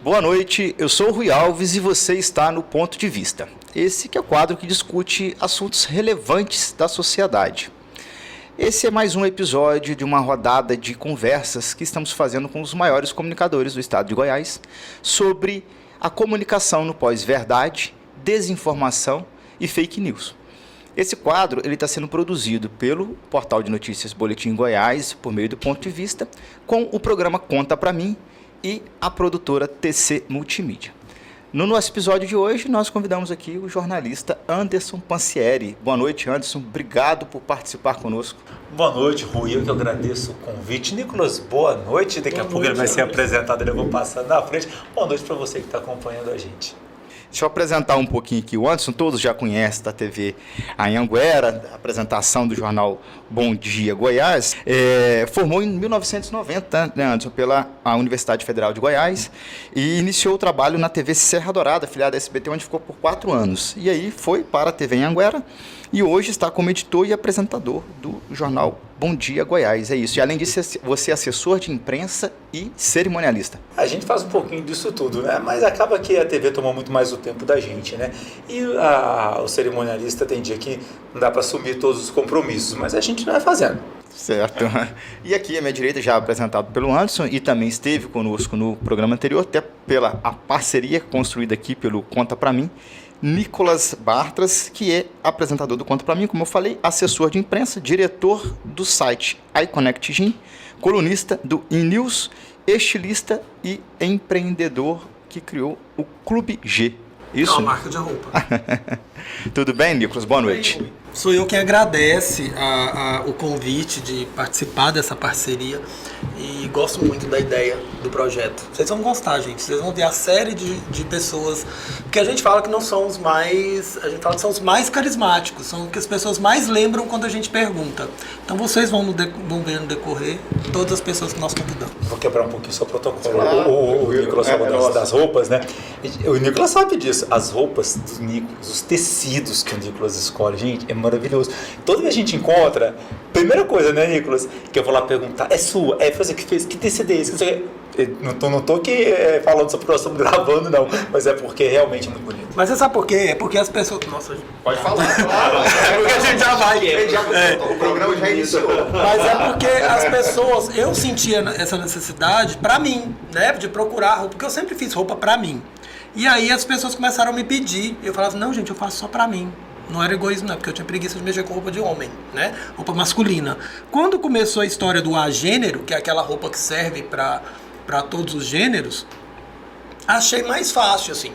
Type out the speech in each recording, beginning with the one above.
Boa noite, eu sou o Rui Alves e você está no Ponto de Vista. Esse que é o quadro que discute assuntos relevantes da sociedade. Esse é mais um episódio de uma rodada de conversas que estamos fazendo com os maiores comunicadores do estado de Goiás sobre a comunicação no pós-verdade, desinformação e fake news. Esse quadro está sendo produzido pelo portal de notícias Boletim Goiás, por meio do Ponto de Vista, com o programa Conta Pra Mim e a produtora TC Multimídia. No nosso episódio de hoje, nós convidamos aqui o jornalista Anderson Pansieri. Boa noite, Anderson. Obrigado por participar conosco. Boa noite, Rui. Eu que agradeço o convite. Nicolas, boa noite. Daqui a pouco ele vai ser apresentado, eu vou passar na frente. Boa noite para você que está acompanhando a gente. Deixa eu apresentar um pouquinho aqui o Anderson, todos já conhecem da TV Anhanguera, a apresentação do jornal Bom Dia Goiás. Formou em 1990, né, Anderson, pela Universidade Federal de Goiás e iniciou o trabalho na TV Serra Dourada, afiliada da SBT, onde ficou por 4 anos. E aí foi para a TV Anhanguera e hoje está como editor e apresentador do jornal Bom Dia Goiás. É isso. E além disso, você é assessor de imprensa e cerimonialista. A gente faz um pouquinho disso tudo, né? Mas acaba que a TV tomou muito mais o tempo da gente, né? E o cerimonialista tem dia que não dá para assumir todos os compromissos, mas a gente não vai fazendo. Certo. E aqui à minha direita, já apresentado pelo Anderson, e também esteve conosco no programa anterior, até pela a parceria construída aqui pelo Conta Pra Mim, Nicolas Bartras, que é apresentador do Conta Pra Mim, como eu falei, assessor de imprensa, diretor do site iConnectGym, colunista do E-News, estilista e empreendedor que criou o Clube G. Isso? É uma marca de roupa. Tudo bem, Nicolas? Boa noite. Sou eu quem agradece o convite de participar dessa parceria e gosto muito da ideia do projeto. Vocês vão gostar, gente. Vocês vão ver a série de pessoas que a gente fala que não são os mais... A gente fala que são os mais carismáticos, são os que as pessoas mais lembram quando a gente pergunta. Então vocês vão ver no decorrer todas as pessoas que nós convidamos. Vou quebrar um pouquinho o seu protocolo. O Nicolas falou das roupas, né? O Nicolas sabe disso. As roupas do Nicolas, os tecidos que o Nicolas escolhe, gente, é maravilhoso. Toda vez que a gente encontra, primeira coisa, né, Nicolas, que eu vou lá perguntar, é sua? Fazer o que fez? Que tecido é esse? Não tô aqui falando sobre o que nós estamos gravando, não, mas é porque realmente é muito bonito. Mas você sabe por quê? É porque as pessoas... Nossa, pode falar, claro. É porque a gente já vai. O programa já iniciou. Mas é porque as pessoas... Eu sentia essa necessidade pra mim, né? De procurar roupa, porque eu sempre fiz roupa pra mim. E aí as pessoas começaram a me pedir. Eu falava, não, gente, eu faço só pra mim. Não era egoísmo, não, porque eu tinha preguiça de mexer com roupa de homem, né? Roupa masculina. Quando começou a história do agênero, que é aquela roupa que serve para todos os gêneros, achei mais fácil, assim.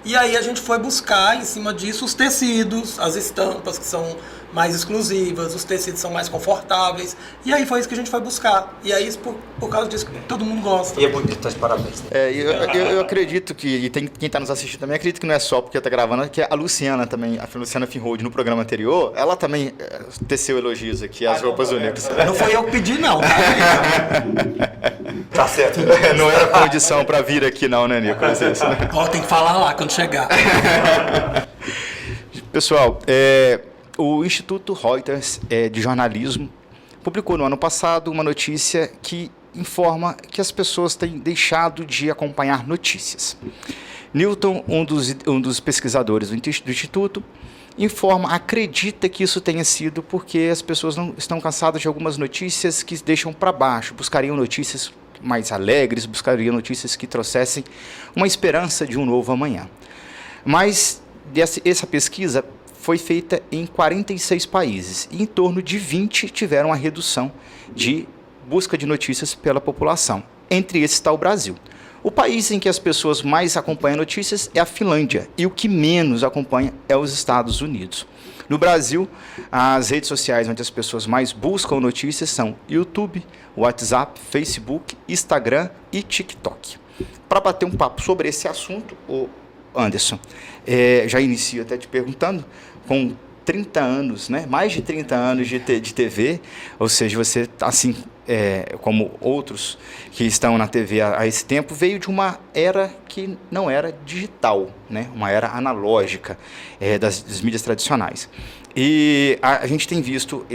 E aí a gente foi buscar, em cima disso, os tecidos, as estampas que são mais exclusivas, os tecidos são mais confortáveis. E aí foi isso que a gente foi buscar. E aí, por causa disso, todo mundo gosta. E é bonito, tá de parabéns. Né? Eu acredito que, e tem quem está nos assistindo também, acredito que não é só porque está gravando, que a Luciana também, a Luciana Finrod, no programa anterior, ela também teceu elogios aqui às roupas do Nicolas. Não foi eu que pedi, não. Tá certo. Não era condição para vir aqui não, né, Nicolas? Isso, né? Ó, tem que falar lá quando chegar. Pessoal, o Instituto Reuters de Jornalismo publicou no ano passado uma notícia que informa que as pessoas têm deixado de acompanhar notícias. Newton, um dos pesquisadores do Instituto, acredita que isso tenha sido porque as pessoas não estão cansadas de algumas notícias que deixam para baixo, buscariam notícias mais alegres, buscariam notícias que trouxessem uma esperança de um novo amanhã. Mas essa pesquisa foi feita em 46 países e em torno de 20 tiveram a redução de busca de notícias pela população. Entre esses está o Brasil. O país em que as pessoas mais acompanham notícias é a Finlândia e o que menos acompanha é os Estados Unidos. No Brasil, as redes sociais onde as pessoas mais buscam notícias são YouTube, WhatsApp, Facebook, Instagram e TikTok. Para bater um papo sobre esse assunto, o Anderson, já inicio até te perguntando, com 30 anos, né? Mais de 30 anos de TV, ou seja, você, assim, como outros que estão na TV há esse tempo, veio de uma era que não era digital, né? Uma era analógica das mídias tradicionais. E a gente tem visto,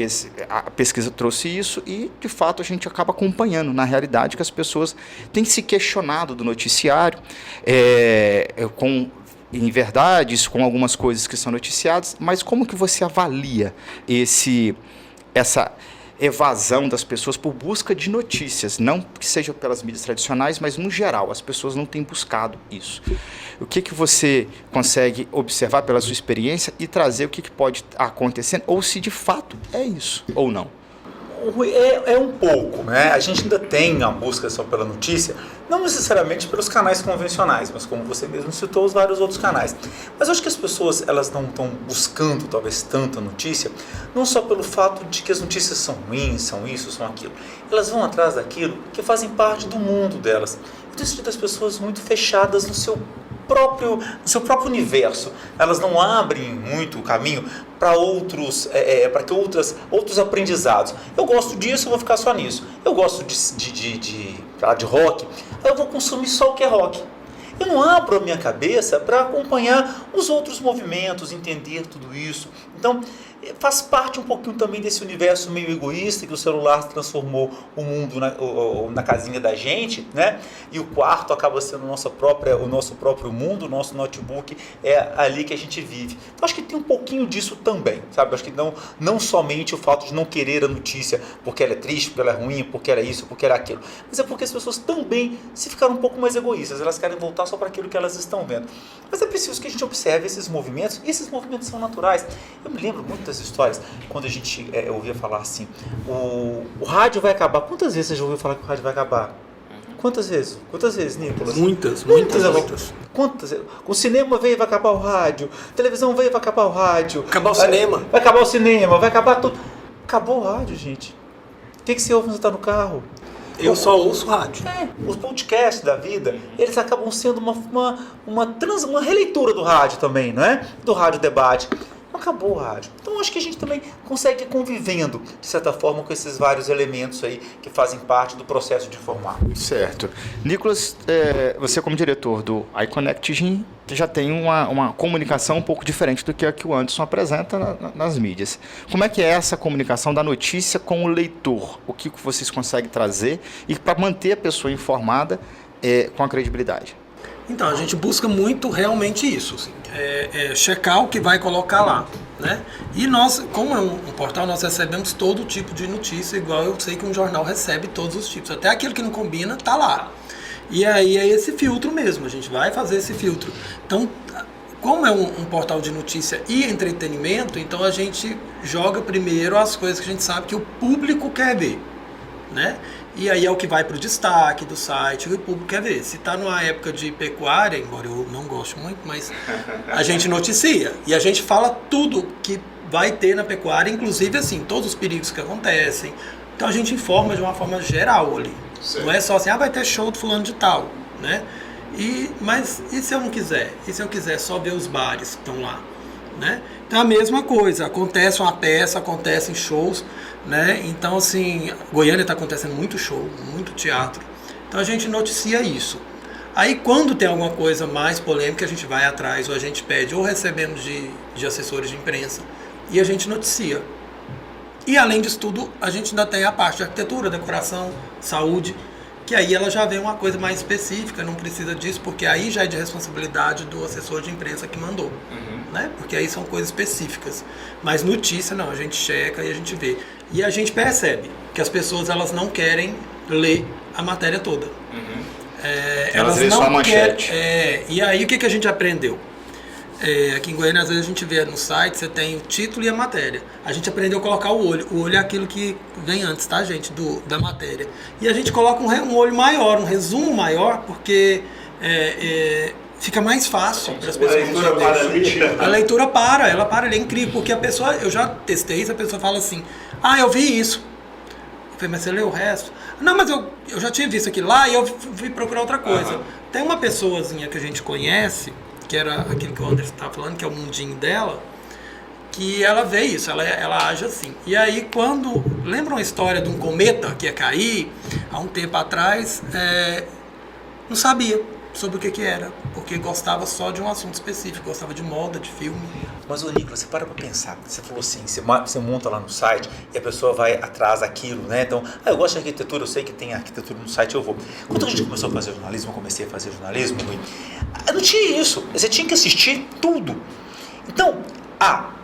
a pesquisa trouxe isso e, de fato, a gente acaba acompanhando, na realidade, que as pessoas têm se questionado do noticiário, em verdades, com algumas coisas que são noticiadas, mas como que você avalia essa evasão das pessoas por busca de notícias, não que seja pelas mídias tradicionais, mas no geral, as pessoas não têm buscado isso. O que você consegue observar pela sua experiência e trazer o que pode acontecer, ou se de fato é isso, ou não? É um pouco, né? A gente ainda tem a busca só pela notícia, não necessariamente pelos canais convencionais, mas como você mesmo citou, os vários outros canais. Mas eu acho que as pessoas, elas não estão buscando talvez tanta notícia, não só pelo fato de que as notícias são ruins, são isso, são aquilo. Elas vão atrás daquilo que fazem parte do mundo delas. Eu tenho sentido as pessoas muito fechadas no seu próprio universo. Elas não abrem muito o caminho para outros aprendizados. Eu gosto disso, eu vou ficar só nisso. Eu gosto de rock, eu vou consumir só o que é rock. Eu não abro a minha cabeça para acompanhar os outros movimentos, entender tudo isso. Então, faz parte um pouquinho também desse universo meio egoísta que o celular transformou o mundo na casinha da gente, né? E o quarto acaba sendo o nosso próprio mundo, o nosso notebook é ali que a gente vive. Então, acho que tem um pouquinho disso também, sabe? Acho que não somente o fato de não querer a notícia porque ela é triste, porque ela é ruim, porque ela é isso, porque ela é aquilo, mas é porque as pessoas também se ficaram um pouco mais egoístas, elas querem voltar só para aquilo que elas estão vendo. Mas é preciso que a gente observe esses movimentos, e esses movimentos são naturais. Eu me lembro muito das histórias, quando a gente ouvia falar assim, o rádio vai acabar. Quantas vezes você já ouviu falar que o rádio vai acabar? Quantas vezes? Quantas vezes, Nicolas? Muitas. Quantas? O cinema veio e vai acabar o rádio. A televisão veio e vai acabar o rádio. Acabar o cinema. Vai acabar o cinema, vai acabar tudo. Acabou o rádio, gente. O que você ouve quando você está no carro? Eu só ouço rádio. Os podcasts da vida, eles acabam sendo uma releitura do rádio também, não é? Do rádio debate. Acabou o rádio. Então acho que a gente também consegue ir convivendo, de certa forma, com esses vários elementos aí que fazem parte do processo de formar. Certo. Nicolas, você como diretor do iConnect já tem uma comunicação um pouco diferente do que a que o Anderson apresenta nas mídias. Como é que é essa comunicação da notícia com o leitor? O que vocês conseguem trazer e para manter a pessoa informada com a credibilidade? Então, a gente busca muito realmente isso, assim, checar o que vai colocar lá, né? E nós, como é um portal, nós recebemos todo tipo de notícia, igual eu sei que um jornal recebe todos os tipos, até aquilo que não combina tá lá. E aí é esse filtro mesmo, a gente vai fazer esse filtro. Então, como é um portal de notícia e entretenimento, então a gente joga primeiro as coisas que a gente sabe que o público quer ver, né? E aí é o que vai para o destaque do site, o público quer ver. Se está numa época de pecuária, embora eu não goste muito, mas a gente noticia. E a gente fala tudo que vai ter na pecuária, inclusive assim, todos os perigos que acontecem. Então a gente informa de uma forma geral ali. Sim. Não é só assim, vai ter show do fulano de tal, né? Mas e se eu não quiser? E se eu quiser só ver os bares que estão lá, né? Então a mesma coisa, acontece uma peça, acontecem shows, né? Então assim, Goiânia está acontecendo muito show, muito teatro, então a gente noticia isso. Aí quando tem alguma coisa mais polêmica a gente vai atrás, ou a gente pede, ou recebemos de assessores de imprensa e a gente noticia. E além disso tudo, a gente ainda tem a parte de arquitetura, decoração, saúde, que aí ela já vem uma coisa mais específica, não precisa disso, porque aí já é de responsabilidade do assessor de imprensa que mandou, né? Porque aí são coisas específicas. Mas notícia não, a gente checa e a gente vê. E a gente percebe que as pessoas elas não querem ler a matéria toda. Elas lêem só a manchete. E aí o que a gente aprendeu? Aqui em Goiânia, às vezes a gente vê no site, você tem o título e a matéria. A gente aprendeu a colocar o olho. O olho é aquilo que vem antes, tá, gente? Da matéria. E a gente coloca um olho maior, um resumo maior, porque fica mais fácil para as pessoas. A leitura para, ela para, é incrível, porque a pessoa, eu já testei isso, a pessoa fala assim, eu vi isso. Eu falei, mas você leu o resto? Não, mas eu já tinha visto aquilo lá e eu fui procurar outra coisa. Tem uma pessoazinha que a gente conhece, que era aquilo que o Anderson estava falando, que é o mundinho dela, que ela vê isso, ela age assim. E aí quando, lembra uma história de um cometa que ia cair, há um tempo atrás, não sabia sobre o que era, porque gostava só de um assunto específico, gostava de moda, de filme. Mas, ô Nicolas, você para pra pensar. Você falou assim, você monta lá no site e a pessoa vai atrás daquilo, né? Então, eu gosto de arquitetura, eu sei que tem arquitetura no site, eu vou. Quando a gente começou a fazer jornalismo, eu comecei a fazer jornalismo, não tinha isso. Você tinha que assistir tudo. Então,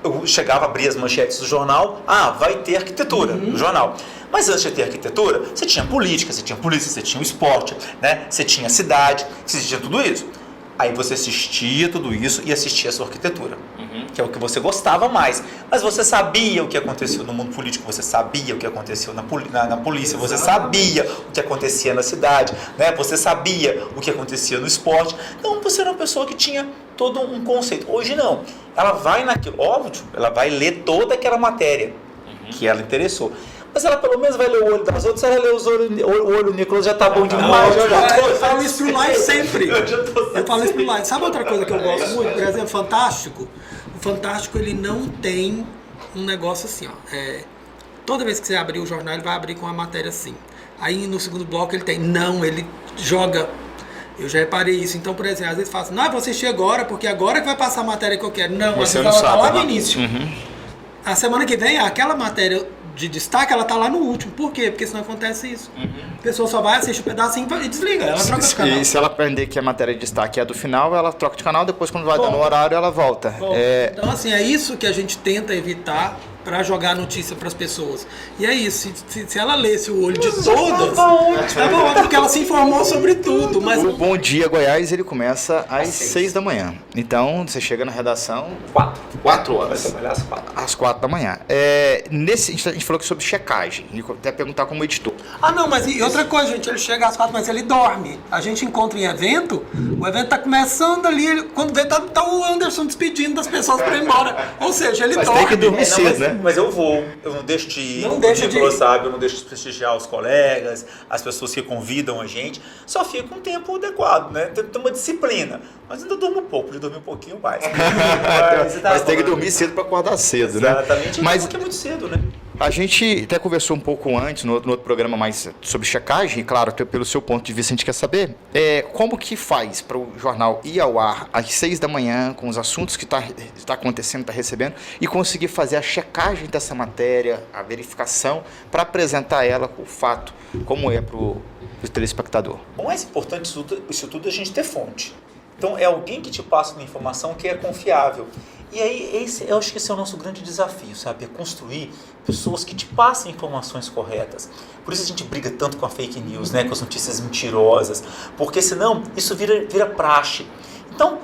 eu chegava, abria as manchetes do jornal, vai ter arquitetura no jornal. Mas antes de ter arquitetura, você tinha política, você tinha polícia, você tinha o esporte, né? Você tinha cidade, você tinha tudo isso. Aí você assistia tudo isso e assistia a sua arquitetura, que é o que você gostava mais. Mas você sabia o que aconteceu no mundo político, você sabia o que aconteceu na polícia, você sabia o que acontecia na cidade, né? Você sabia o que acontecia no esporte. Então você era uma pessoa que tinha todo um conceito. Hoje não. Ela vai naquilo, óbvio, ela vai ler toda aquela matéria que ela interessou. Mas ela pelo menos vai ler o olho das outras, se ela ler o olho do Nicolas já tá bom demais. Eu falo isso pro Live sempre. Eu falo isso pro Live. Sabe outra coisa que eu gosto muito? Por exemplo, Fantástico. O Fantástico, ele não tem um negócio assim, ó. Toda vez que você abrir o jornal, ele vai abrir com uma matéria assim. Aí no segundo bloco ele tem. Não, ele joga. Eu já reparei isso. Então, por exemplo, às vezes fala assim, não, eu vou assistir agora, porque agora que vai passar a matéria que eu quero. Não, às vezes ela tá lá no início. A semana que vem, aquela matéria de destaque, ela tá lá no último. Por quê? Porque senão acontece isso. A pessoa só vai, assiste um pedacinho e desliga. Ela troca de canal. E se ela aprender que a matéria de destaque é do final, ela troca de canal, depois quando vai dando o horário, ela volta. Então, assim, é isso que a gente tenta evitar para jogar a notícia para as pessoas. E é isso, se ela lesse o olho de todas, tá bom, porque ela se informou sobre tudo. Mas o Bom Dia Goiás, ele começa às 6 da manhã. Então, você chega na redação... 4 horas. Vai trabalhar às 4. Às 4 da manhã. A gente falou aqui sobre checagem. Até perguntar como editor. Não, mas e outra coisa, gente, ele chega às 4, mas ele dorme. A gente encontra em evento, o evento tá começando ali, quando vê, tá o Anderson despedindo das pessoas para ir embora. Ou seja, ele dorme. Tem que dormir cedo, né? Mas eu vou, eu não deixo de ir, não deixa de ir. Sabe, eu não deixo de prestigiar os colegas, as pessoas que convidam a gente, só fico um tempo adequado, né? Tem uma disciplina, mas ainda durmo um pouco, podia dormir um pouquinho mais. Mas tem que dormir cedo para acordar cedo, né? Exatamente, mas porque é muito cedo, né? A gente até conversou um pouco antes, no outro programa, mais sobre checagem, e claro, pelo seu ponto de vista a gente quer saber, como que faz para o jornal ir ao ar às 6 da manhã, com os assuntos que está acontecendo, está recebendo, e conseguir fazer a checagem dessa matéria, a verificação, para apresentar ela com o fato, como é para o telespectador. O mais importante disso tudo é a gente ter fonte. Então, é alguém que te passa uma informação que é confiável. E aí, eu acho que esse é o nosso grande desafio, sabe? É construir pessoas que te passem informações corretas. Por isso a gente briga tanto com a fake news, né? Com as notícias mentirosas. Porque senão, isso vira praxe. Então,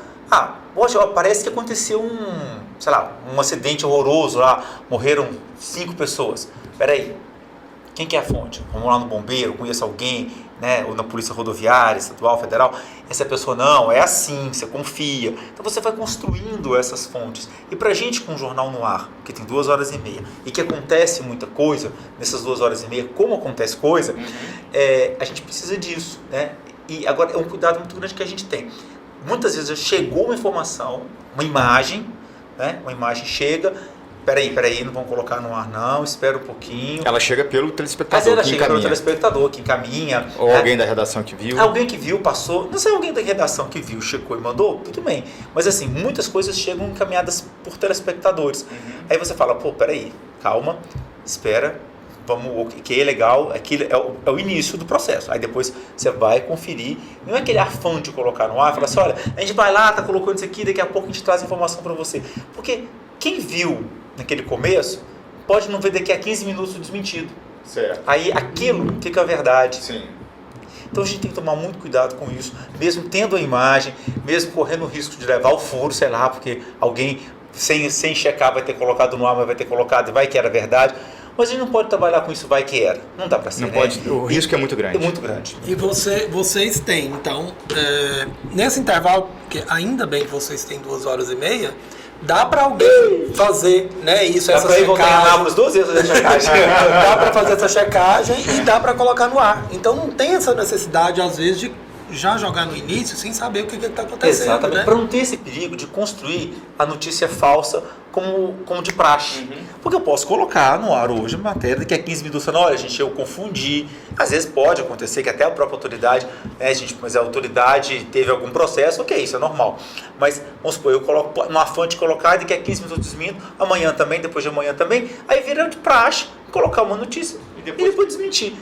hoje parece que aconteceu um acidente horroroso lá. Morreram 5 pessoas. Peraí, quem que é a fonte? Vamos lá no bombeiro, conheço alguém, né? Ou na polícia rodoviária, estadual, federal. Essa pessoa não, é assim, você confia. Então você vai construindo essas fontes. E pra gente com o Jornal no Ar, que tem 2h30, e que acontece muita coisa nessas 2h30, como acontece coisa, a gente precisa disso, né? E agora é um cuidado muito grande que a gente tem. Muitas vezes chegou uma informação, uma imagem, né? Uma imagem chega... Peraí, não vamos colocar no ar não, espera um pouquinho. Ela chega pelo telespectador. Mas ela chega pelo telespectador que encaminha. Ou alguém da redação que viu. Alguém que viu, passou. Não sei, alguém da redação que viu, checou e mandou, tudo bem. Mas assim, muitas coisas chegam encaminhadas por telespectadores. Aí você fala, peraí, calma, espera, o que é legal, aquilo é o início do processo. Aí depois você vai conferir. Não é aquele afã de colocar no ar, fala assim, olha, a gente vai lá, tá colocando isso aqui, daqui a pouco a gente traz informação para você. Porque quem viu naquele começo, pode não ver daqui a 15 minutos desmentido. Certo. Aí aquilo fica a verdade. Sim. Então a gente tem que tomar muito cuidado com isso, mesmo tendo a imagem, mesmo correndo o risco de levar o furo, sei lá, porque alguém sem checar vai ter colocado no ar, mas vai ter colocado e vai que era verdade. Mas a gente não pode trabalhar com isso, vai que era. Não dá para ser, não pode, o risco é muito grande. É muito grande. E vocês têm, então, nesse intervalo, que ainda bem que vocês têm 2h30, dá para alguém fazer, né, isso, essa checagem. Dá para fazer essa checagem e dá para colocar no ar. Então não tem essa necessidade, às vezes, de já jogar no início sem saber o que está acontecendo. Exatamente, né? para não ter esse perigo de construir a notícia falsa como de praxe. Porque eu posso colocar no ar hoje uma matéria daqui a 15 minutos falando, olha, gente, eu confundi. Às vezes pode acontecer que até a própria autoridade, né, gente, mas a autoridade teve algum processo, ok, isso é normal. Mas, vamos supor, eu coloco no afã de colocar, daqui a 15 minutos desminto, amanhã também, depois de amanhã também, aí vira de praxe colocar uma notícia e depois desmentir.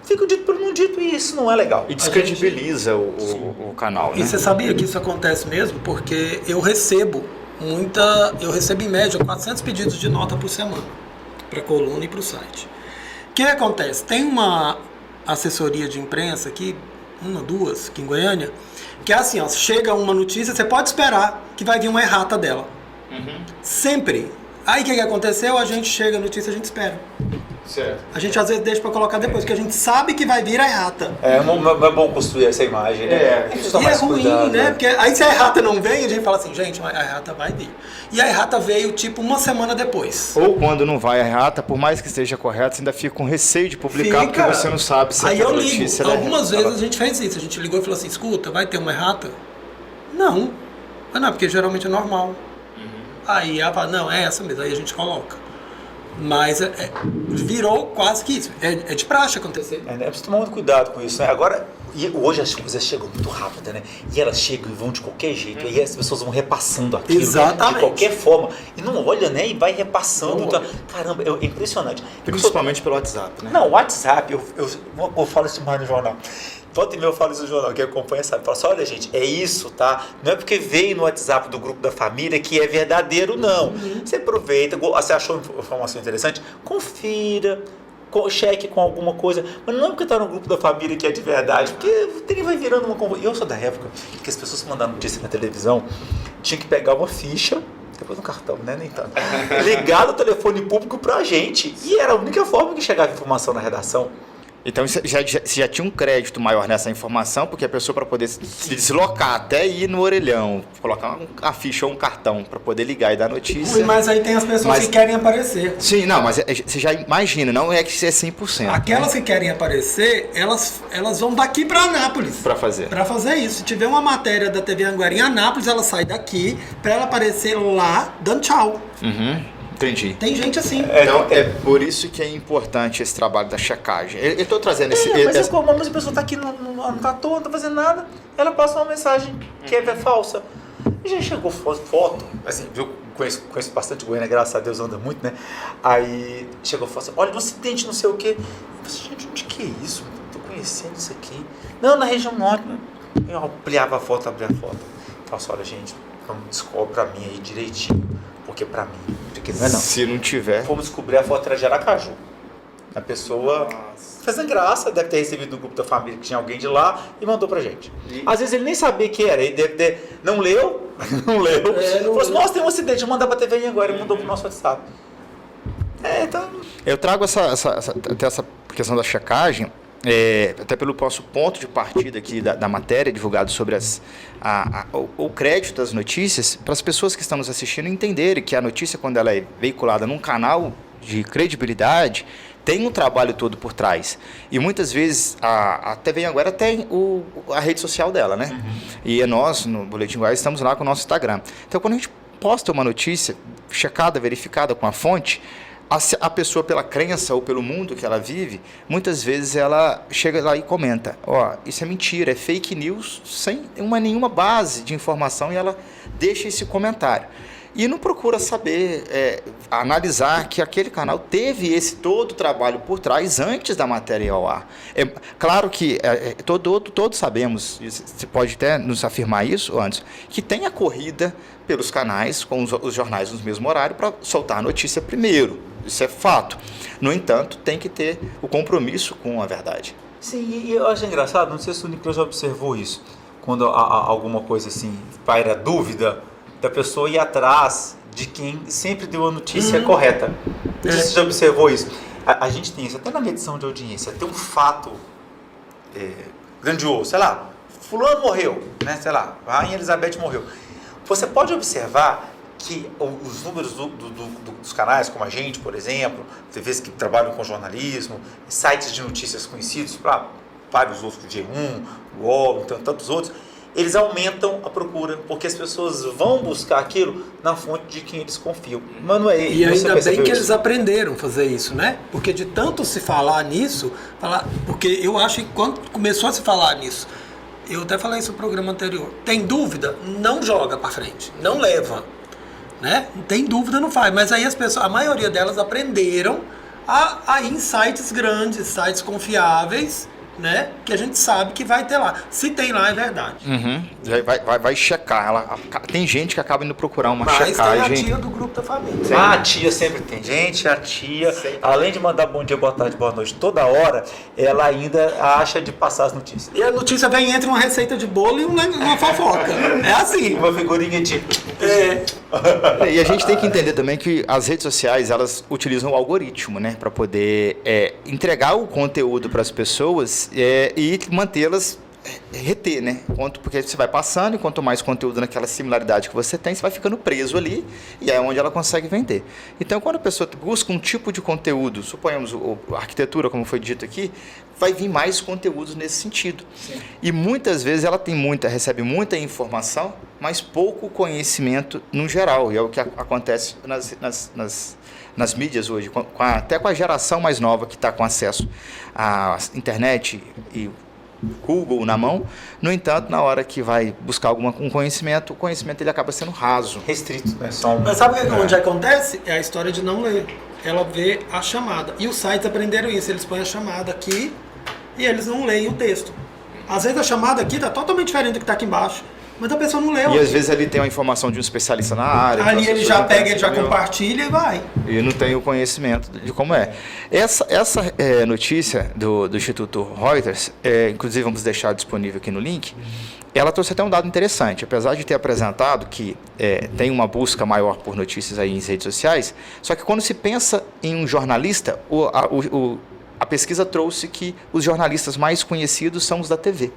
Fica dito pelo não dito e isso não é legal. E descredibiliza o canal, né? E você sabia que isso acontece mesmo? Porque eu recebo em média 400 pedidos de nota por semana, para a coluna e para o site. O que acontece? Tem uma assessoria de imprensa aqui, uma, duas, aqui em Goiânia, que é assim, ó, chega uma notícia, você pode esperar que vai vir uma errata dela. Sempre. Aí o que aconteceu? A gente chega a notícia, a gente espera. Certo. A gente às vezes deixa para colocar depois, porque a gente sabe que vai vir a errata. É bom construir essa imagem, né? E é ruim, né? Porque aí se a errata não vem, a gente fala assim, gente, a errata vai vir. E a errata veio tipo uma semana depois. Ou quando não vai a errata, por mais que esteja correto, você ainda fica com receio de publicar, porque você não sabe se aí aquela eu ligo. notícia... Algumas vezes a gente fez isso. A gente ligou e falou assim, escuta, vai ter uma errata? Não. Mas não, porque geralmente é normal. Aí ela fala, não, é essa mesmo. Aí a gente coloca. Mas virou quase que isso. É de praxe acontecer. É preciso tomar muito cuidado com isso, né? Agora, hoje as coisas chegam muito rápido, né? E elas chegam e vão de qualquer jeito. E as pessoas vão repassando aquilo Exatamente. de qualquer forma. E não olha, né? E vai repassando. Então, caramba, é impressionante. Principalmente pelo WhatsApp, né? Não, o WhatsApp, eu falo isso mais no jornal. Volta e meia eu falo isso no jornal, quem acompanha sabe. Fala assim, olha gente, é isso, tá? Não é porque veio no WhatsApp do grupo da família que é verdadeiro, não. Você aproveita, você achou informação interessante? Confira, cheque com alguma coisa. Mas não é porque tá no grupo da família que é de verdade, porque vai virando uma conversa. Eu sou da época que as pessoas mandando notícia na televisão, tinha que pegar uma ficha, depois no cartão, né? Nem tanto. Ligar o telefone público pra gente. E era a única forma que chegava informação na redação. Então você já tinha um crédito maior nessa informação, porque a pessoa, para poder se deslocar até ir no orelhão, colocar a ficha ou um cartão para poder ligar e dar notícia. Mas aí tem as pessoas que querem aparecer. Sim, não, mas você já imagina, não é que é 100%. Aquelas que querem aparecer, elas vão daqui para Anápolis. Para fazer. Para fazer isso. Se tiver uma matéria da TV Anguera em Anápolis, ela sai daqui para ela aparecer lá dando tchau. Entendi. Tem gente assim. Então, é por isso que é importante esse trabalho da checagem. Eu estou trazendo esse... Mas a pessoa está aqui, não está à toa, não está fazendo nada, ela passa uma mensagem que é falsa. E já chegou foto, assim, viu? Conheço bastante Goiânia, graças a Deus anda muito, né? Aí chegou foto assim, olha, um acidente, não sei o quê. Eu falei, gente, onde que é isso? Estou conhecendo isso aqui. Não, na região norte. Eu ampliava a foto, abria a foto. Eu falei assim, olha, gente, vamos descobrir para mim aí direitinho. Porque pra mim, porque não é não. Se não tiver... Fomos descobrir a foto era de Aracaju. A pessoa fazendo graça, deve ter recebido do grupo da família que tinha alguém de lá e mandou pra gente. Às vezes ele nem sabia que era, ele deve ter... Não leu. Falou assim, nossa, tem um acidente, vou mandar pra TV agora, ele mandou pro nosso WhatsApp. Então... Eu trago até essa questão da checagem, até pelo nosso ponto de partida aqui da matéria divulgado sobre o crédito das notícias, para as pessoas que estão nos assistindo entenderem que a notícia, quando ela é veiculada num canal de credibilidade, tem um trabalho todo por trás. E muitas vezes a TV Anguera tem a rede social dela, né? E nós, no Boletim Goiás, estamos lá com o nosso Instagram. Então, quando a gente posta uma notícia checada, verificada com a fonte, a pessoa, pela crença ou pelo mundo que ela vive, muitas vezes ela chega lá e comenta, isso é mentira, é fake news, sem nenhuma base de informação, e ela deixa esse comentário. E não procura saber, analisar que aquele canal teve esse todo trabalho por trás antes da matéria ir ao ar. É claro que todos sabemos, você pode até nos afirmar isso antes, que tem a corrida pelos canais, com os jornais no mesmo horário, para soltar a notícia primeiro. Isso é fato. No entanto, tem que ter o compromisso com a verdade. Sim, e eu acho engraçado, não sei se o Nicolas já observou isso, quando há alguma coisa assim, paira dúvida, da pessoa ir atrás de quem sempre deu a notícia correta. Não sei se você já observou isso. A gente tem isso, até na medição de audiência, tem um fato grandioso, sei lá, fulano morreu, né? Sei lá, a Rainha Elizabeth morreu. Você pode observar que os números dos canais, como a gente, por exemplo, TVs que trabalham com jornalismo, sites de notícias conhecidos, vários outros, o G1, o UOL, então, tantos outros, eles aumentam a procura, porque as pessoas vão buscar aquilo na fonte de quem eles confiam. Mas não é E ainda bem que isso? eles aprenderam a fazer isso, né? Porque de tanto se falar nisso, porque eu acho que quando começou a se falar nisso, eu até falei isso no programa anterior, tem dúvida? Não joga para frente, não leva, né? Tem dúvida, não faz. Mas aí as pessoas, a maioria delas aprenderam a ir em sites grandes, sites confiáveis, né? Que a gente sabe que vai ter lá. Se tem lá, é verdade. Uhum. Vai checar. Tem gente que acaba indo procurar uma Mas checagem. tem a tia do grupo da família. A tia sempre tem. Gente, a tia, além de mandar bom dia, boa tarde, boa noite toda hora, ela ainda acha de passar as notícias. E a notícia vem entre uma receita de bolo e uma fofoca. É assim. Uma figurinha de... É. E a gente tem que entender também que as redes sociais, elas utilizam o algoritmo, né? Para poder entregar o conteúdo para as pessoas e mantê-las reter, né? Porque você vai passando e quanto mais conteúdo naquela similaridade que você tem, você vai ficando preso ali e é onde ela consegue vender. Então, quando a pessoa busca um tipo de conteúdo, suponhamos a arquitetura, como foi dito aqui, vai vir mais conteúdos nesse sentido. Sim. E muitas vezes ela recebe muita informação, mas pouco conhecimento no geral. E é o que acontece nas mídias hoje, até com a geração mais nova que está com acesso à internet e Google na mão. No entanto, na hora que vai buscar um conhecimento, o conhecimento ele acaba sendo raso. Restrito, né? Mas sabe onde acontece? É a história de não ler. Ela vê a chamada. E os sites aprenderam isso. Eles põem a chamada aqui e eles não leem o texto. Às vezes a chamada aqui está totalmente diferente do que está aqui embaixo. Mas a pessoa não leu. E às vezes ali tem uma informação de um especialista na área. Ali ele já pega, ele já compartilha e vai. E não tem o conhecimento de como é. Essa notícia do Instituto Reuters, inclusive vamos deixar disponível aqui no link, ela trouxe até um dado interessante. Apesar de ter apresentado que tem uma busca maior por notícias aí em redes sociais, só que quando se pensa em um jornalista, a pesquisa trouxe que os jornalistas mais conhecidos são os da TV.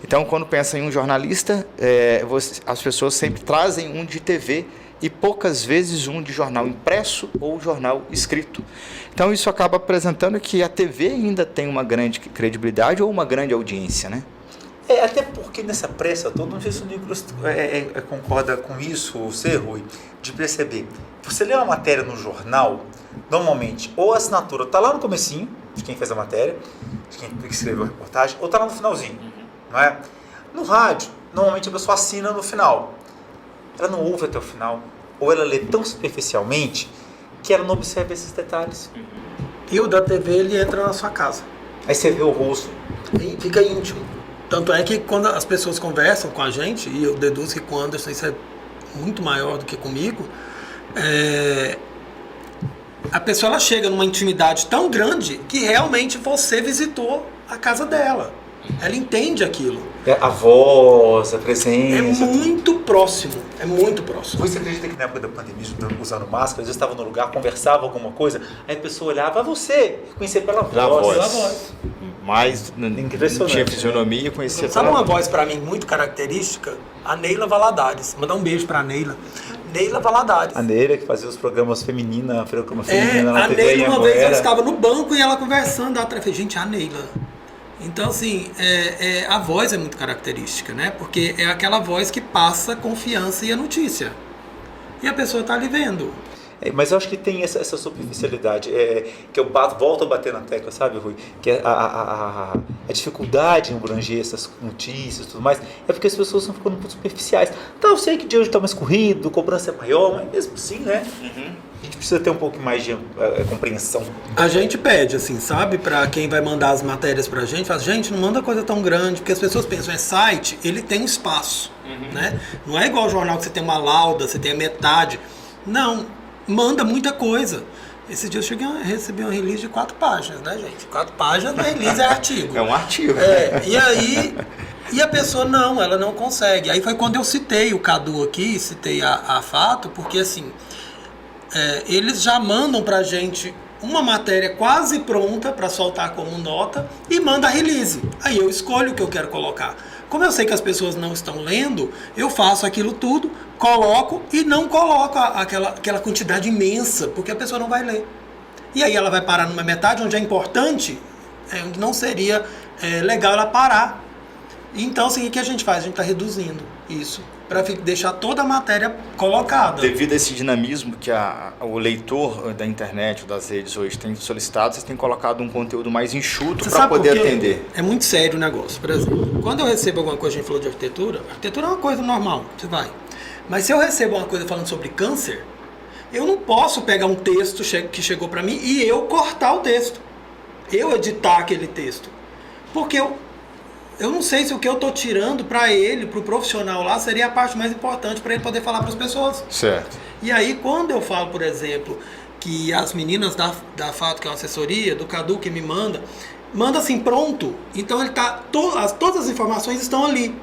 Então, quando pensa em um jornalista, as pessoas sempre trazem um de TV e poucas vezes um de jornal impresso ou jornal escrito. Então, isso acaba apresentando que a TV ainda tem uma grande credibilidade ou uma grande audiência, né? Até porque nessa pressa toda, não sei se o Nicolas concorda com isso, você, Rui, de perceber. Você lê uma matéria no jornal, normalmente, ou a assinatura está lá no comecinho, de quem fez a matéria, de quem escreveu a reportagem, ou está lá no finalzinho. Não é? No rádio, normalmente a pessoa assina no final. Ela não ouve até o final, ou ela lê tão superficialmente que ela não observa esses detalhes. E o da TV, ele entra na sua casa. Aí você vê o rosto. E fica íntimo. Tanto é que quando as pessoas conversam com a gente, e eu deduzo que com o Anderson isso é muito maior do que comigo, a pessoa ela chega numa intimidade tão grande que realmente você visitou a casa dela. Ela entende aquilo. A voz, a presença. É muito próximo. É muito próximo. Você acredita que na época da pandemia, usando máscara, às vezes estava no lugar, conversava alguma coisa, aí a pessoa olhava, você, conhecia pela voz. Pela voz. Mas não tinha fisionomia e conhecia Sabe uma voz para mim muito característica? A Neila Valadares. Mandar um beijo para a Neila. Neila Valadares. A Neila que fazia os programas feminina na a TV. Neila, uma vez eu estava no banco e ela conversando atrás. Falei, gente, a Neila. Então, assim, a voz é muito característica, né? Porque é aquela voz que passa a confiança e a notícia. E a pessoa está ali vendo. Mas eu acho que tem essa superficialidade, que eu volto a bater na tecla, sabe, Rui? Que a dificuldade em abranger essas notícias e tudo mais, é porque as pessoas estão ficando muito superficiais. Então, eu sei que o dia hoje está mais corrido, a cobrança é maior, mas mesmo assim, né? A gente precisa ter um pouco mais de compreensão. A gente pede, assim, sabe? Para quem vai mandar as matérias pra gente, fala, gente, não manda coisa tão grande, porque as pessoas pensam, site, ele tem um espaço, né? Não é igual ao jornal que você tem uma lauda, você tem a metade. Não, manda muita coisa. Esse dia eu recebi uma release de 4 páginas, né, gente? 4 páginas da release é artigo. É um artigo. E aí... E a pessoa ela não consegue. Aí foi quando eu citei o Cadu aqui, citei a Fato, porque assim... eles já mandam pra gente uma matéria quase pronta para soltar como nota e manda a release. Aí eu escolho o que eu quero colocar. Como eu sei que as pessoas não estão lendo, eu faço aquilo tudo, coloco e não coloco aquela quantidade imensa, porque a pessoa não vai ler. E aí ela vai parar numa metade onde é importante, onde não seria legal ela parar. Então, assim, o que a gente faz? A gente está reduzindo isso, para deixar toda a matéria colocada. Devido a esse dinamismo que o leitor da internet ou das redes hoje tem solicitado, vocês têm colocado um conteúdo mais enxuto para poder atender. É muito sério o negócio. Por exemplo, quando eu recebo alguma coisa, a gente falou de arquitetura é uma coisa normal, você vai. Mas se eu recebo uma coisa falando sobre câncer, eu não posso pegar um texto que chegou para mim e eu cortar o texto. Eu editar aquele texto. Porque eu não sei se o que eu estou tirando para ele, para o profissional lá, seria a parte mais importante para ele poder falar para as pessoas. Certo. E aí, quando eu falo, por exemplo, que as meninas da Fato, que é uma assessoria, do Cadu, que me manda assim, pronto. Então, ele tá todas as informações estão ali.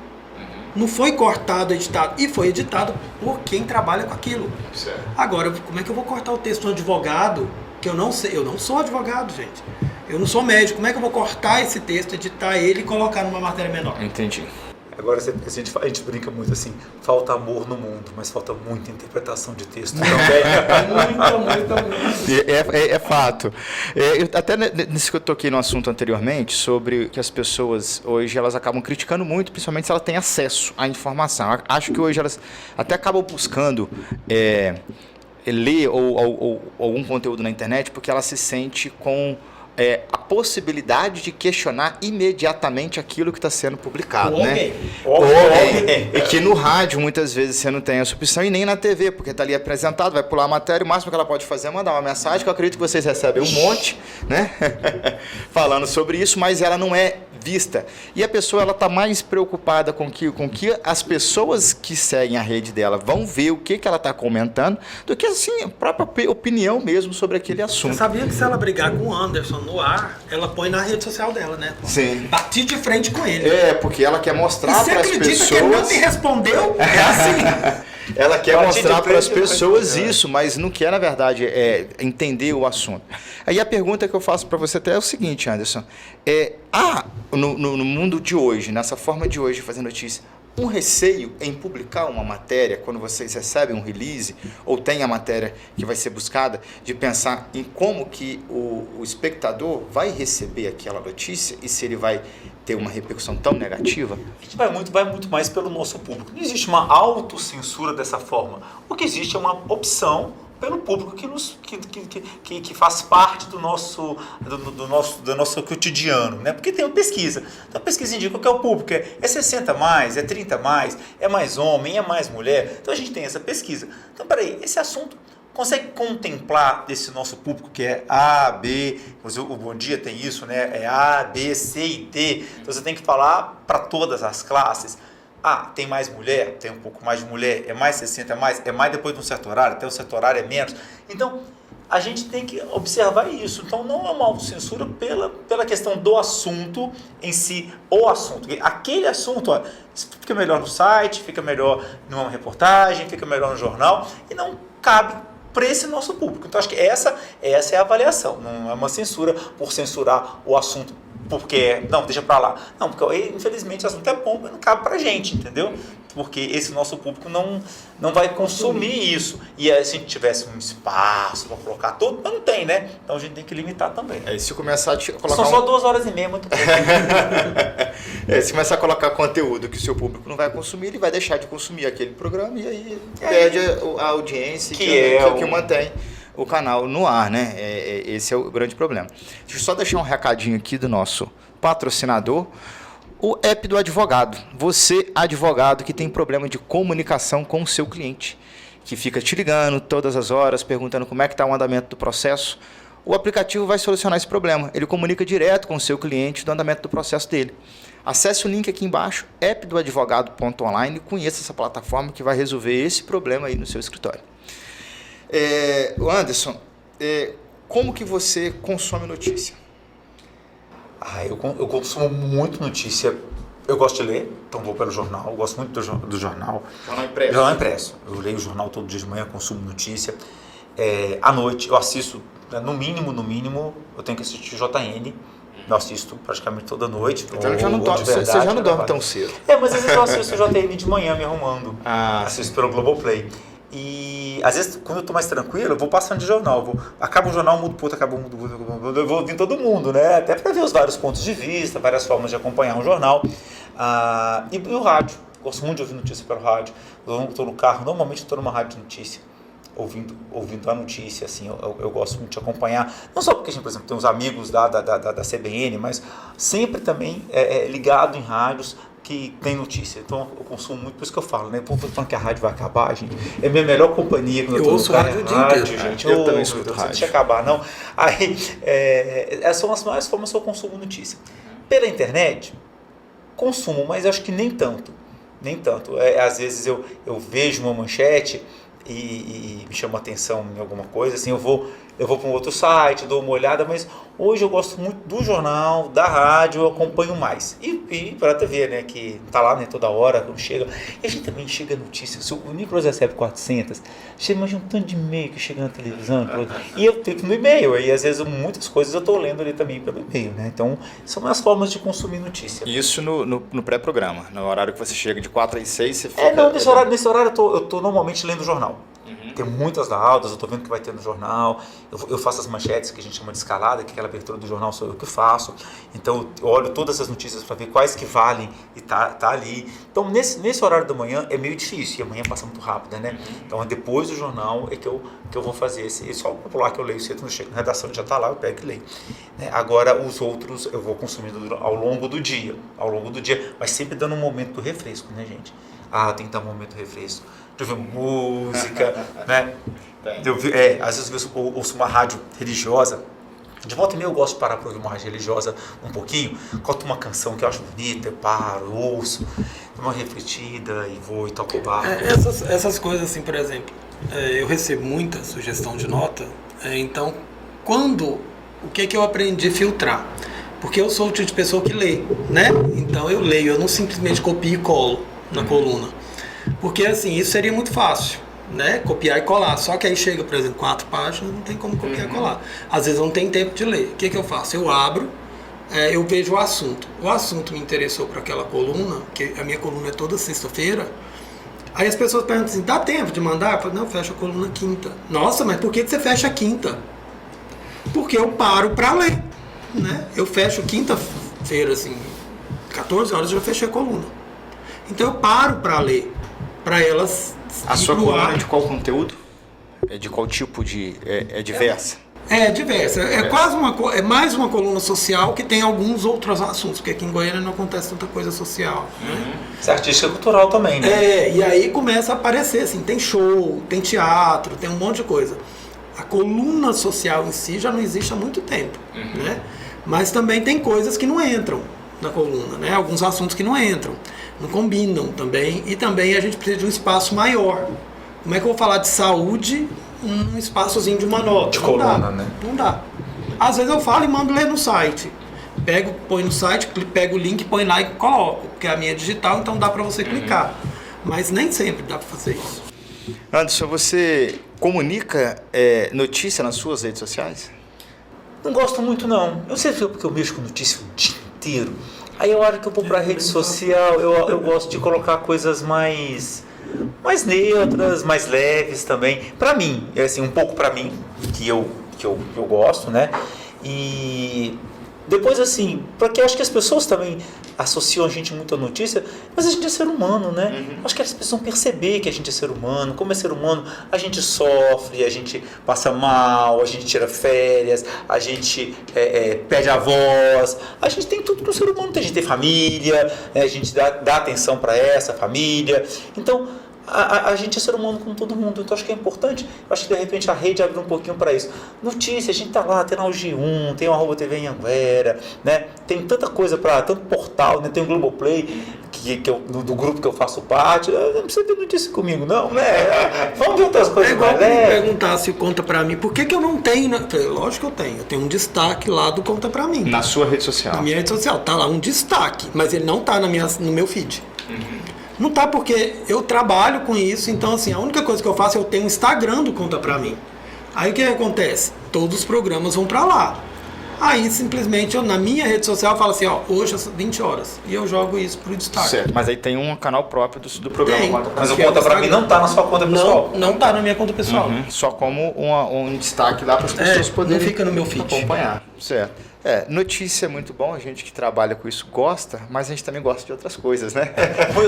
Não foi cortado, editado. E foi editado por quem trabalha com aquilo. Certo. Agora, como é que eu vou cortar o texto de um advogado que eu não sei? Eu não sou advogado, gente. Eu não sou médico. Como é que eu vou cortar esse texto, editar ele e colocar numa matéria menor? Entendi. Agora a gente brinca muito assim, falta amor no mundo, mas falta muita interpretação de texto também. Muita. É fato. Até nisso que eu toquei no assunto anteriormente, sobre que as pessoas hoje elas acabam criticando muito, principalmente se elas têm acesso à informação. Acho que hoje elas até acabam buscando ler ou algum conteúdo na internet porque ela se sente com a possibilidade de questionar imediatamente aquilo que está sendo publicado, né? E que no rádio, muitas vezes, você não tem essa opção, e nem na TV, porque está ali apresentado, vai pular a matéria, o máximo que ela pode fazer é mandar uma mensagem, que eu acredito que vocês recebem um monte, né? Falando sobre isso, mas ela não é vista. E a pessoa ela está mais preocupada com que as pessoas que seguem a rede dela vão ver o que ela está comentando, do que assim, a própria opinião mesmo sobre aquele assunto. Você sabia que se ela brigar com o Anderson no ar, ela põe na rede social dela, né? Sim. Bater de frente com ele. Porque ela quer mostrar para as pessoas... Você acredita que ele não te respondeu? É assim. Ela quer mostrar para as pessoas isso, mas não quer, na verdade, entender o assunto. Aí a pergunta que eu faço para você até é o seguinte, Anderson. No mundo de hoje, nessa forma de hoje de fazer notícia, um receio em publicar uma matéria, quando vocês recebem um release, ou tem a matéria que vai ser buscada, de pensar em como que o espectador vai receber aquela notícia e se ele vai ter uma repercussão tão negativa? A gente vai muito mais pelo nosso público. Não existe uma autocensura dessa forma. O que existe é uma opção pelo público que faz parte do nosso cotidiano, né? Porque tem uma pesquisa. Então a pesquisa indica que é o público, é 60 mais, é 30 mais, é mais homem, é mais mulher. Então a gente tem essa pesquisa. Então, peraí, esse assunto consegue contemplar esse nosso público que é A, B, o Bom Dia tem isso, né? É A, B, C e D. Então você tem que falar para todas as classes. Tem mais mulher, tem um pouco mais de mulher, é mais 60, é mais depois de um certo horário, até um certo horário é menos. Então, a gente tem que observar isso. Então, não é uma autocensura pela questão do assunto em si, o assunto. Aquele assunto fica melhor no site, fica melhor numa reportagem, fica melhor no jornal, e não cabe para esse nosso público. Então, acho que essa é a avaliação. Não é uma censura por censurar o assunto. Porque, não, deixa pra lá. Não, porque infelizmente o assunto é bom, mas não cabe pra gente, entendeu? Porque esse nosso público não vai consumir isso. E aí, se a gente tivesse um espaço pra colocar tudo, mas não tem, né? Então a gente tem que limitar também. Se começar a colocar... São só 2 horas e meia, muito bem. Se começar a colocar conteúdo que o seu público não vai consumir, ele vai deixar de consumir aquele programa e aí perde a audiência que mantém o canal no ar, né? Esse é o grande problema. Deixa eu só deixar um recadinho aqui do nosso patrocinador, o app do advogado. Você, advogado, que tem problema de comunicação com o seu cliente, que fica te ligando todas as horas, perguntando como é que está o andamento do processo, o aplicativo vai solucionar esse problema. Ele comunica direto com o seu cliente do andamento do processo dele. Acesse o link aqui embaixo, appdoadvogado.online, e conheça essa plataforma que vai resolver esse problema aí no seu escritório. Anderson, como que você consome notícia? Eu consumo muito notícia. Eu gosto de ler, então vou pelo jornal. Eu gosto muito do jornal. Jornal impresso? Jornal impresso. Eu leio o jornal todo dia de manhã, consumo notícia. À noite eu assisto, no mínimo, eu tenho que assistir JN. Eu assisto praticamente toda noite. Então você já não dorme tão cedo. Mas às vezes eu assisto o JN de manhã me arrumando. Assisto pelo Globoplay. E às vezes, quando eu tô mais tranquilo, eu vou passando de jornal. Acaba um jornal, mudo pro outro, acaba um, mudo pro outro, eu vou ouvindo todo mundo, né? Até para ver os vários pontos de vista, várias formas de acompanhar um jornal. E o rádio. Gosto muito de ouvir notícia pelo rádio. Eu estou no carro, normalmente estou numa rádio de notícia, ouvindo a notícia, assim, eu gosto muito de acompanhar. Não só porque a gente, por exemplo, tem uns amigos da CBN, mas sempre também ligado em rádios que tem notícia. Então eu consumo muito, por isso que eu falo, né? Por falando que a rádio vai acabar, gente. É a minha melhor companhia quando eu tô no carro. Eu ouço rádio o dia inteiro, gente. Eu também escuto rádio. Não deixa acabar, não. Aí, essas são as maiores formas que eu consumo notícia. Pela internet, consumo, mas acho que nem tanto. Nem tanto. Às vezes eu vejo uma manchete e me chama atenção em alguma coisa, assim, eu vou para um outro site, dou uma olhada, mas hoje eu gosto muito do jornal, da rádio, eu acompanho mais. E para a TV, né, que tá lá, né, toda hora, quando chega. E a gente também chega notícias. O Nicolas recebe 400, você imagina um tanto de e-mail que chega na televisão, e eu fico no e-mail, e às vezes muitas coisas eu estou lendo ali também pelo e-mail, né, então são as formas de consumir notícia. Isso no pré-programa, no horário que você chega de 4 às 6, você fica... Não, nesse horário eu tô normalmente lendo jornal. Tem muitas laudas, eu estou vendo o que vai ter no jornal, eu faço as manchetes que a gente chama de escalada, que aquela abertura do jornal sou eu que faço, então eu olho todas as notícias para ver quais que valem e tá ali. Então nesse horário da manhã é meio difícil, e amanhã passa muito rápido, né? Então depois do jornal é que eu vou fazer esse só o popular que eu leio cedo, não chego na redação, já está lá, eu pego e leio. Agora os outros eu vou consumindo ao longo do dia, mas sempre dando um momento do refresco, né, gente? Tem que dar um momento do refresco. De ouvir música, né? Às vezes eu ouço uma rádio religiosa. De volta e meia eu gosto de parar para ouvir uma rádio religiosa um pouquinho. Canto uma canção que eu acho bonita, eu paro, eu ouço, dou uma refletida e vou e toco o barco. Essas coisas assim, por exemplo, eu recebo muita sugestão de nota, então o que eu aprendi a filtrar? Porque eu sou o tipo de pessoa que lê, né? Então eu leio, eu não simplesmente copio e colo na coluna. Porque assim, isso seria muito fácil, né? Copiar e colar. Só que aí chega, por exemplo, 4 páginas, não tem como copiar e colar. Às vezes eu não tenho tempo de ler. O que eu faço? Eu abro, eu vejo o assunto. O assunto me interessou para aquela coluna, que a minha coluna é toda sexta-feira. Aí as pessoas perguntam assim, dá tempo de mandar? Eu falo, não, fecha a coluna quinta. Nossa, mas por que você fecha a quinta? Porque eu paro para ler, né? Eu fecho quinta-feira, assim, 14 horas eu já fechei a coluna. Então eu paro para ler, para elas... A sua coluna é de qual conteúdo? É de qual tipo de... É diversa? É diversa. É mais uma coluna social que tem alguns outros assuntos, porque aqui em Goiânia não acontece tanta coisa social. Né? Isso é artística cultural também, né? E aí começa a aparecer, assim, tem show, tem teatro, tem um monte de coisa. A coluna social em si já não existe há muito tempo, né? Mas também tem coisas que não entram na coluna, né? Alguns assuntos que não entram, não combinam também, e também a gente precisa de um espaço maior. Como é que eu vou falar de saúde num espaçozinho de uma nota? De coluna, né? Não dá. Às vezes eu falo e mando ler no site. Põe no site, pego o link, põe lá e coloco, porque a minha é digital, então dá para você clicar. Mas nem sempre dá para fazer isso. Anderson, você comunica notícia nas suas redes sociais? Não gosto muito, não. Eu sei porque eu mexo com notícia o dia inteiro. Aí a hora que eu vou para a rede social, eu gosto de colocar coisas mais neutras, mais leves também. Para mim, assim, um pouco para mim, que eu gosto, né? E depois, assim, porque eu acho que as pessoas também associam a gente muito à notícia, mas a gente é ser humano, né? Acho que as pessoas vão perceber que a gente é ser humano. Como é ser humano, a gente sofre, a gente passa mal, a gente tira férias, a gente perde a voz. A gente tem tudo que o ser humano tem. A gente tem família, a gente dá atenção para essa família. Então, a gente é ser humano como todo mundo, então acho que é importante. Eu acho que de repente a rede abre um pouquinho para isso. Notícia, a gente tá lá, tem lá o G1, tem o @TV Anhanguera, né? Tem tanta coisa tanto portal, né? Tem o Globoplay, do grupo que eu faço parte. Não precisa ter notícia comigo, não, né? Vamos ver outras coisas. Igual me perguntar se conta pra mim, por que eu não tenho? Lógico que eu tenho um destaque lá do Conta Pra Mim. Na sua rede social? Na minha rede social, tá lá um destaque, mas ele não tá no meu feed. Não tá, porque eu trabalho com isso, então assim, a única coisa que eu faço é eu tenho um Instagram do Conta Pra Mim. Aí o que acontece? Todos os programas vão pra lá. Aí simplesmente eu, na minha rede social, falo assim, ó, hoje às 20 horas. E eu jogo isso pro destaque. Certo, mas aí tem um canal próprio do programa. Tem. Mas o Que é Conta o Pra Mim não tá na sua conta pessoal. Não tá na minha conta pessoal. Só como um destaque lá para as pessoas poderem não fica no meu feed. acompanhar. Certo. Notícia é muito bom, a gente que trabalha com isso gosta, mas a gente também gosta de outras coisas, né?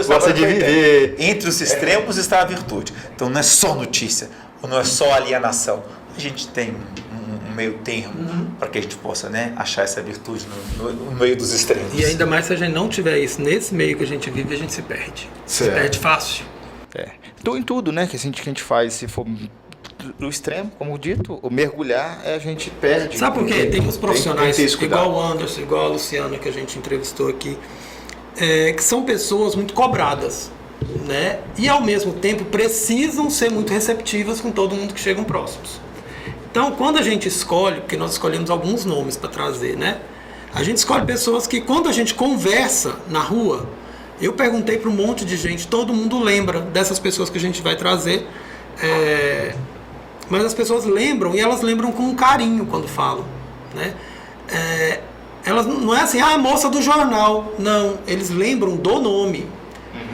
Gosta de viver. Entre os extremos está a virtude. Então não é só notícia, ou não é só alienação. A gente tem um meio termo para que a gente possa, né, achar essa virtude no meio dos extremos. E ainda mais se a gente não tiver isso nesse meio que a gente vive, a gente se perde. Certo. Se perde fácil. Então, em tudo, né, que a gente faz, se for do extremo, como dito, o mergulhar, a gente perde. Sabe por quê? Tem uns profissionais, tem que ter igual o Anderson, igual a Luciana, que a gente entrevistou aqui, que são pessoas muito cobradas, né? E, ao mesmo tempo, precisam ser muito receptivas com todo mundo que chegam próximos. Então, quando a gente escolhe, porque nós escolhemos alguns nomes para trazer, né? A gente escolhe pessoas que, quando a gente conversa na rua, eu perguntei para um monte de gente, todo mundo lembra dessas pessoas que a gente vai trazer, mas as pessoas lembram, e elas lembram com carinho quando falam, né? Elas não é assim, a moça do jornal. Não, eles lembram do nome.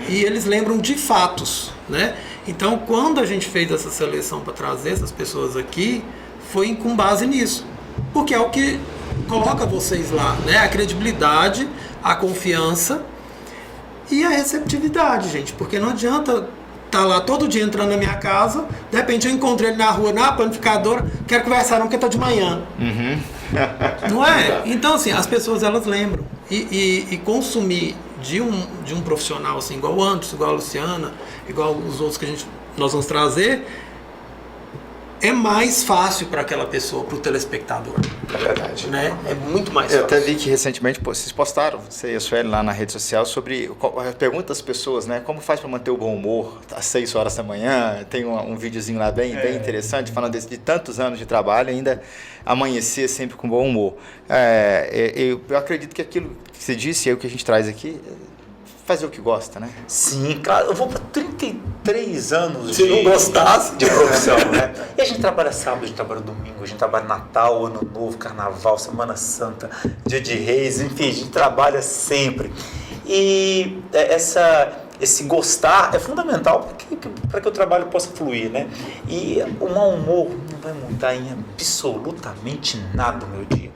E eles lembram de fatos, né? Então, quando a gente fez essa seleção para trazer essas pessoas aqui, foi com base nisso. Porque é o que coloca vocês lá, né? A credibilidade, a confiança e a receptividade, gente. Porque não adianta tá lá todo dia entrando na minha casa, de repente eu encontrei ele na rua, na panificadora, quero conversar não, porque tá de manhã. Não é? Então, assim, as pessoas, elas lembram. E consumir de um profissional, assim, igual o Anderson, igual a Luciana, igual os outros que nós vamos trazer, é mais fácil para aquela pessoa, para o telespectador. É verdade. Né? É muito mais Eu fácil. até vi que recentemente vocês postaram, você e a Sueli, lá na rede social, sobre pergunta das pessoas, né? Como faz para manter o bom humor às 6 horas da manhã? Tem um videozinho lá bem interessante, falando de tantos anos de trabalho, ainda amanhecer sempre com bom humor. Eu acredito que aquilo que você disse, é o que a gente traz aqui, fazer o que gosta, né? Sim, cara, eu vou para 33 anos Se não gostasse de profissão, né? E a gente trabalha sábado, a gente trabalha domingo, a gente trabalha Natal, Ano Novo, Carnaval, Semana Santa, Dia de Reis, enfim, a gente trabalha sempre. E esse gostar é fundamental para que o trabalho possa fluir, né? E o mau humor não vai mudar em absolutamente nada no meu dia.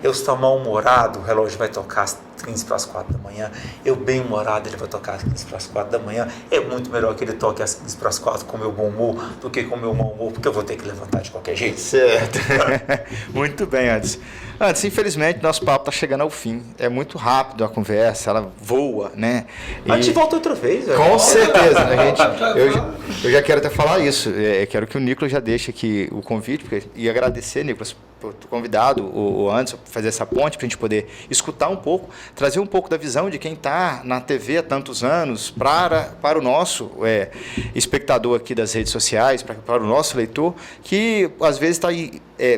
Eu estou mal-humorado, o relógio vai tocar às 15 para as 4 da manhã. Eu bem-humorado, ele vai tocar às 15 para as 4 da manhã. É muito melhor que ele toque às 15 para as 4 com o meu bom humor do que com o meu mau humor, porque eu vou ter que levantar de qualquer jeito. Certo. Muito bem, Anderson. Anderson, infelizmente, nosso papo está chegando ao fim. É muito rápido a conversa, ela voa, né? A gente volta outra vez. Com certeza. Eu já quero até falar isso. Quero que o Nicolas já deixe aqui o convite, e agradecer, Nicolas, por ter convidado o Anderson para fazer essa ponte, para a gente poder escutar um pouco, trazer um pouco da visão de quem está na TV há tantos anos para o nosso espectador aqui das redes sociais, para o nosso leitor, que às vezes está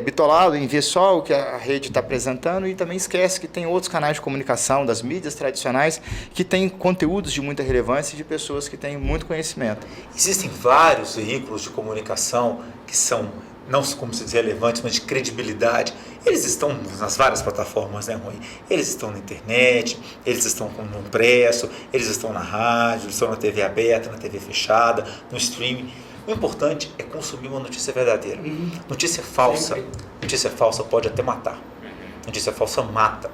bitolado em ver só o que a rede está apresentando e também esquece que tem outros canais de comunicação das mídias tradicionais que têm conteúdos de muita relevância e de pessoas que têm muito conhecimento. Existem vários veículos de comunicação que são, não como se diz relevantes, mas de credibilidade. Eles estão nas várias plataformas, né, Rui? Eles estão na internet, eles estão no impresso, eles estão na rádio, eles estão na TV aberta, na TV fechada, no streaming. O importante é consumir uma notícia verdadeira. Notícia falsa pode até matar. Notícia falsa mata.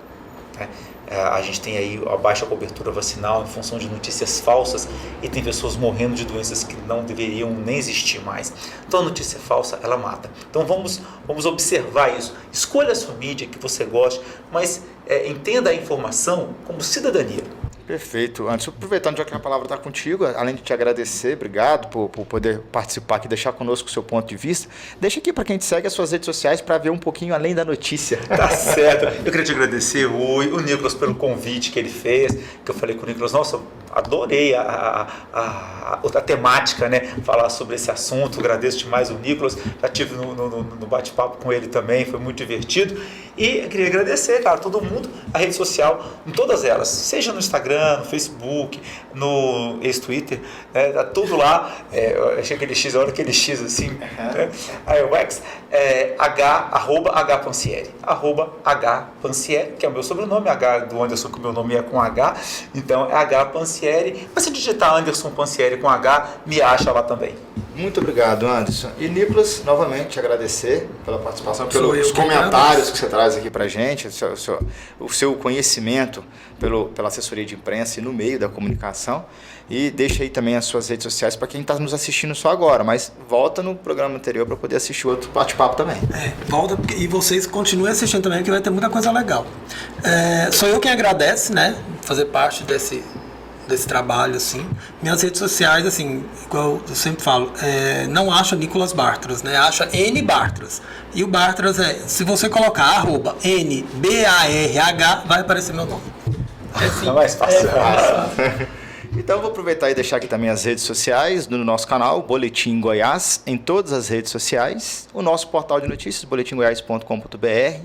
Né? A gente tem aí a baixa cobertura vacinal em função de notícias falsas e tem pessoas morrendo de doenças que não deveriam nem existir mais. Então a notícia falsa, ela mata. Então vamos observar isso. Escolha a sua mídia que você goste, mas entenda a informação como cidadania. Perfeito. Antes, aproveitando já que a palavra está contigo, além de te agradecer, obrigado por poder participar aqui, deixar conosco o seu ponto de vista, deixa aqui para quem te segue as suas redes sociais para ver um pouquinho além da notícia. Tá certo. Eu queria te agradecer, o Nicolas, pelo convite que ele fez, que eu falei com o Nicolas, nossa, adorei a temática, né? Falar sobre esse assunto. Agradeço demais o Nicolas. Já estive no bate-papo com ele também, foi muito divertido. E eu queria agradecer, cara, todo mundo, a rede social, em todas elas, seja no Instagram, no Facebook, no ex-Twitter, né? Tá tudo lá. Eu achei aquele X, olha aquele X assim. Né? Aí o X, @H_Pansieri, @H_Pansieri, que é o meu sobrenome, H do Anderson, que o meu nome é com H, então é H Pansieri. Mas se digitar Anderson Pansieri com H, me acha lá também. Muito obrigado, Anderson. E Nicolas, novamente agradecer pela participação, pelos comentários que você traz aqui pra gente, o seu conhecimento pela assessoria de imprensa e no meio da comunicação. E deixa aí também as suas redes sociais para quem está nos assistindo só agora, mas volta no programa anterior para poder assistir outro bate-papo também. Volta e vocês continuem assistindo também, que vai ter muita coisa legal. Sou eu quem agradece, né, fazer parte desse trabalho, assim. Minhas redes sociais, assim, igual eu sempre falo, não acha Nicolas Bartras, né? Acha N Bartras. E o Bartras se você colocar @NBARH, vai aparecer meu nome. É mais fácil. Então eu vou aproveitar e deixar aqui também as redes sociais do nosso canal, Boletim Goiás, em todas as redes sociais, o nosso portal de notícias, boletimgoias.com.br.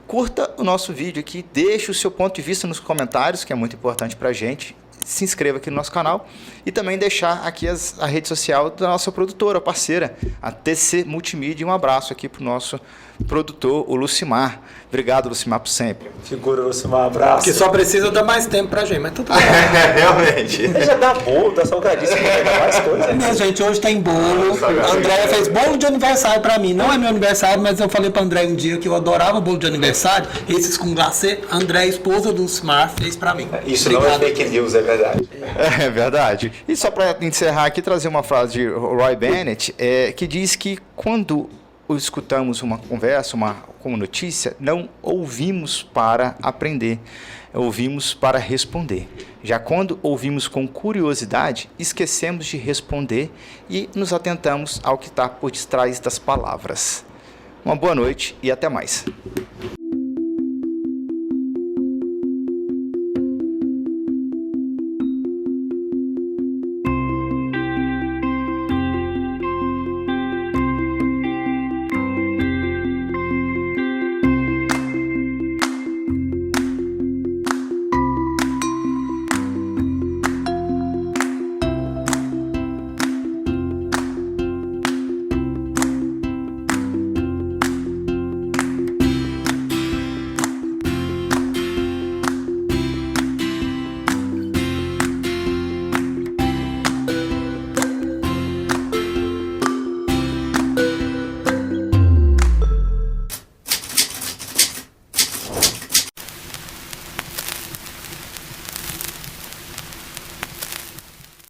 Curta o nosso vídeo aqui, deixe o seu ponto de vista nos comentários, que é muito importante para a gente. Se inscreva aqui no nosso canal e também deixar aqui a rede social da nossa produtora, parceira, a TC Multimídia. Um abraço aqui para o nosso produtor, o Lucimar. Obrigado, Lucimar, por sempre. Figura, Lucimar, abraço. Que só precisa dar mais tempo pra gente, mas tudo bem. Realmente. Ele já dá bolo, dá salgadíssimo, dá mais coisa. Minha gente, hoje tem bolo. A Andréia fez bolo de aniversário pra mim. Não é meu aniversário, mas eu falei pra Andréia um dia que eu adorava bolo de aniversário. Esses com glacê, a Andréia, esposa do Lucimar, fez pra mim. Isso Obrigado. não é fake news, é verdade. É verdade. E só para encerrar aqui, trazer uma frase de Roy Bennett, que diz que quando escutamos uma conversa, uma notícia, não ouvimos para aprender, ouvimos para responder. Já quando ouvimos com curiosidade, esquecemos de responder e nos atentamos ao que está por detrás das palavras. Uma boa noite e até mais.